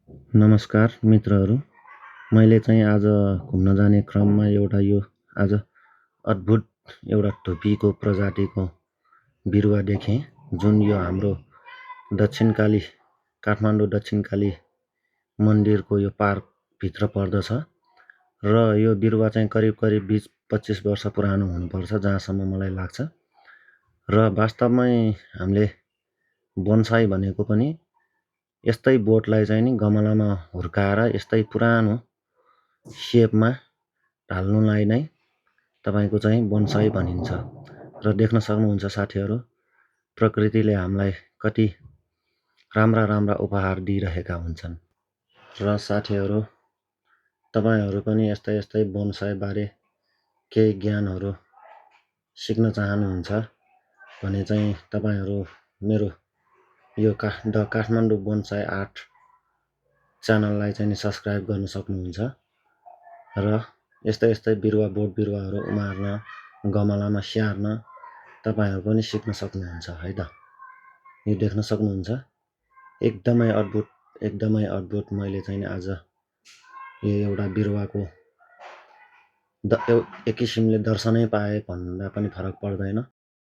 नमस्कार मित्रहरू, मैले चाहिँ आज घुम्न जाने क्रममा यो आज अद्भुत एउटा धुपीको प्रजातिको बिरुवा देखेँ, जुन यो हाम्रो दक्षिणकाली काठमाडौँ दक्षिणकाली मन्दिरको यो पार्कभित्र पर्दछ र यो बिरुवा चाहिँ करिब 20-25 वर्ष पुरानो हुनुपर्छ जहाँसम्म मलाई लाग्छ। र वास्तवमै हामीले बोनसाई भनेको पनि यस्तै बोटलाई चाहिँ नि गमलामा हुर्काएर यस्तै पुरानो सेपमा ढाल्नुलाई नै तपाईँको चाहिँ बोनसाई भनिन्छ। र देख्न सक्नुहुन्छ साथीहरू, प्रकृतिले हामीलाई कति राम्रा उपहार दिइरहेका हुन्छन्। र साथीहरू, तपाईँहरू पनि यस्तै बोनसाईबारे केही ज्ञानहरू सिक्न चाहनुहुन्छ भने चाहिँ तपाईँहरू मेरो यो द काठमाडौँ बोनसाई आर्ट च्यानललाई चाहिँ सब्सक्राइब गर्न सक्नुहुन्छ र यस्तै बोट बिरुवाहरू उमार्न, गमलामा स्याहार्न तपाईँहरू पनि सिक्न सक्नुहुन्छ है त। यो देख्न सक्नुहुन्छ, एकदमै अद्भुत मैले चाहिँ आज यो एउटा बिरुवाको एक किसिमले दर्शनै पाए भन्दा पनि फरक पर्दैन।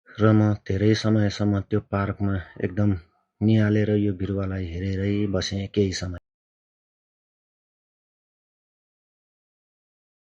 र म धेरै समयसम्म त्यो पार्कमा एकदम निहालेर यो बिरुवालाई हेरेरै बसेँ केही समय।